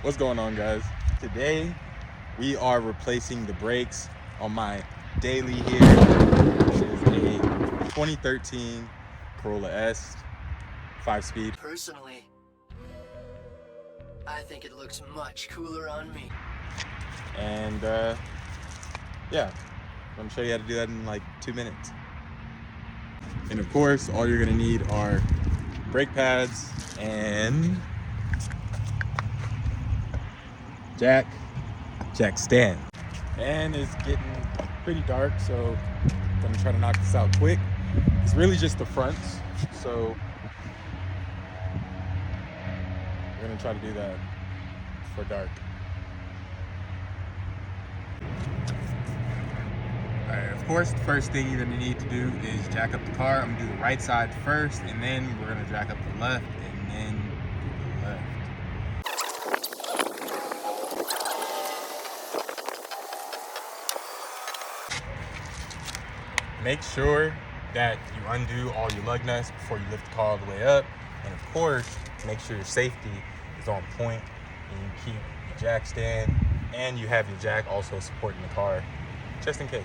What's going on, guys? Today we are replacing the brakes on my daily here, which is a 2013 Corolla S 5-speed. Personally, I think it looks much cooler on me. And yeah, I'm gonna show you how to do that in like 2 minutes. And of course, all you're gonna need are brake pads and jack stand. And it's getting pretty dark, so I'm gonna try to knock this out quick. It's really just the fronts, so we're gonna try to do that for dark. Alright, of course, the first thing you're gonna need to do is jack up the car. I'm gonna do the right side first, and then we're gonna jack up the left, and then do the left. Make sure that you undo all your lug nuts before you lift the car all the way up. And of course, make sure your safety is on point and you keep your jack stand and you have your jack also supporting the car, just in case.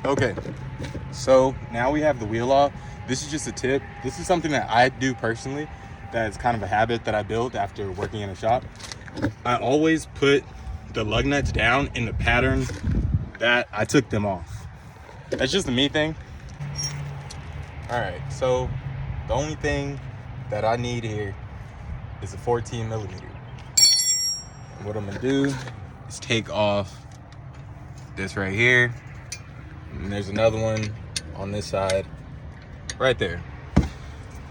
Okay, so now we have the wheel off. This is just a tip. This is something that I do personally. That is kind of a habit that I built after working in a shop. I always put the lug nuts down in the pattern that I took them off. That's just a me thing. All right, so the only thing that I need here is a 14 millimeter. And what I'm gonna do is take off this right here. And there's another one on this side, right there.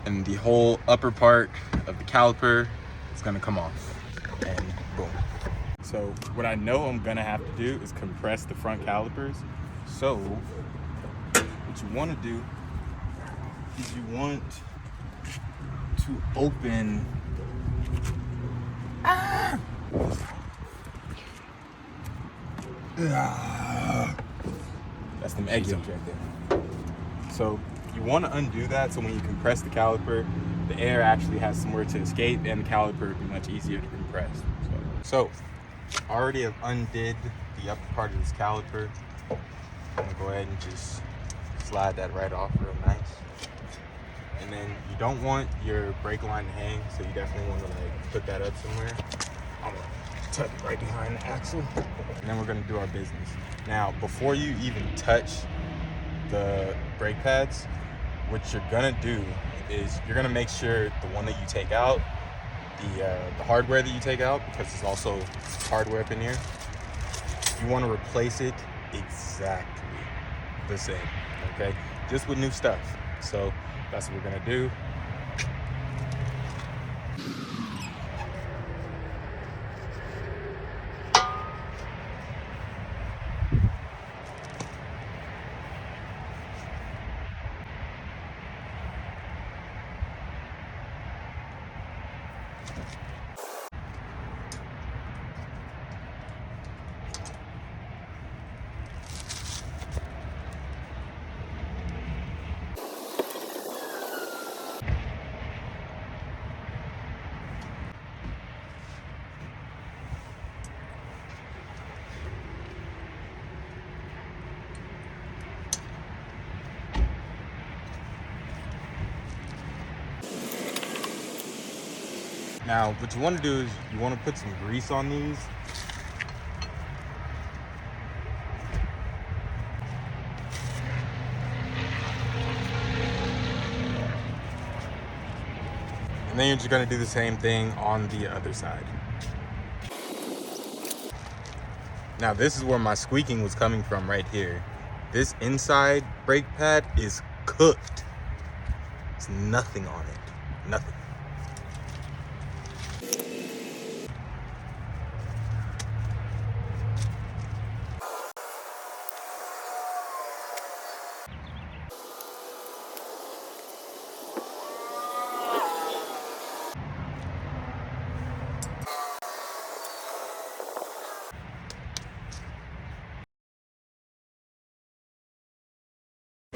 And the whole upper part of the caliper is gonna come off, and boom. So what I know I'm gonna have to do is compress the front calipers. So what you wanna do is you want to open that's them egg yolks right there. So you want to undo that so when you compress the caliper, the air actually has somewhere to escape and the caliper will be much easier to compress. So I already have undid the upper part of this caliper. I'm gonna go ahead and just slide that right off real nice. And then you don't want your brake line to hang, so you definitely want to like put that up somewhere. I'm gonna tuck it right behind the axle. And then we're gonna do our business. Now, before you even touch the brake pads, what you're gonna do is you're gonna make sure the one that you take out, the hardware that you take out, because there's also hardware up in here, you want to replace it exactly the same, okay? Just with new stuff. So that's what we're gonna do. Now, what you want to do is you want to put some grease on these. And then you're just going to do the same thing on the other side. Now, this is where my squeaking was coming from right here. This inside brake pad is cooked. There's nothing on it. Nothing.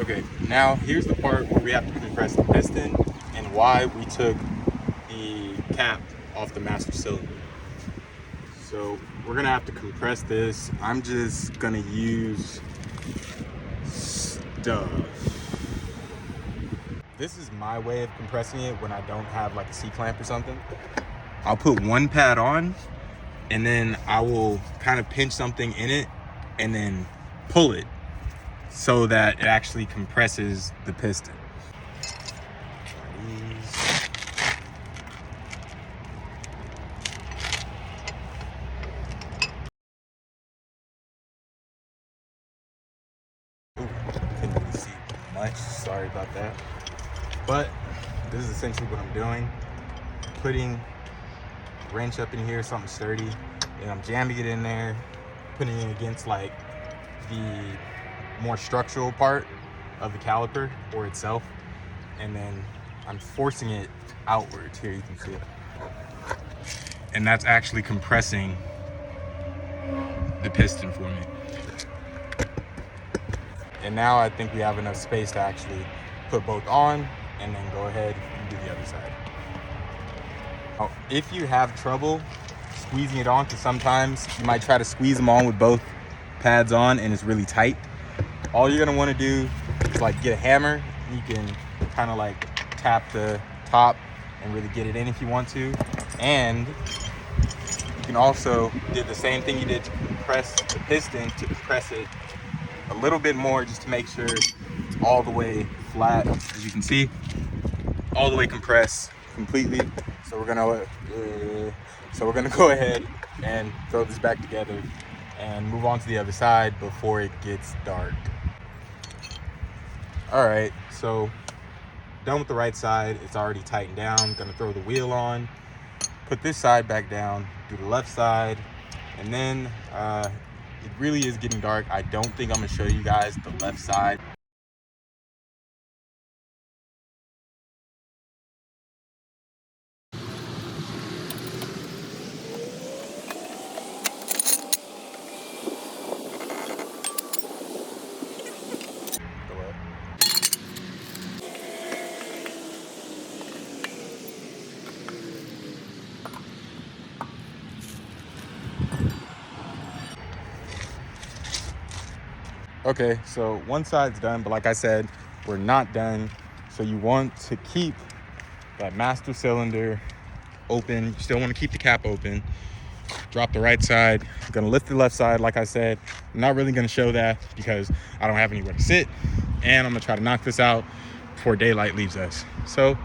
Okay, now here's the part where we have to compress the piston and why we took the cap off the master cylinder. So we're gonna have to compress this. I'm just gonna use stuff. This is my way of compressing it when I don't have like a C-clamp or something. I'll put one pad on and then I will kind of pinch something in it and then pull it so that it actually compresses the piston. Ooh, couldn't really see much, sorry about that. But this is essentially what I'm doing. Putting a wrench up in here, something sturdy, and I'm jamming it in there, putting it against like the more structural part of the caliper or itself, and then I'm forcing it outwards. Here you can see it. And that's actually compressing the piston for me. And now I think we have enough space to actually put both on and then go ahead and do the other side. Now, if you have trouble squeezing it on, because sometimes you might try to squeeze them on with both pads on and it's really tight, all you're gonna wanna do is like get a hammer. You can kind of like tap the top and really get it in if you want to. And you can also do the same thing you did to compress the piston, to compress it a little bit more just to make sure it's all the way flat. As you can see, all the way compressed completely. So we're gonna go ahead and throw this back together and move on to the other side before it gets dark. All right, so done with the right side. It's already tightened down. Gonna throw the wheel on, put this side back down, do the left side, and then it really is getting dark. I don't think I'm gonna show you guys the left side. Okay, so one side's done, but like I said, we're not done. So you want to keep that master cylinder open. You still want to keep the cap open. Drop the right side. I'm gonna lift the left side. Like I said, I'm not really gonna show that because I don't have anywhere to sit, and I'm gonna try to knock this out before daylight leaves us. So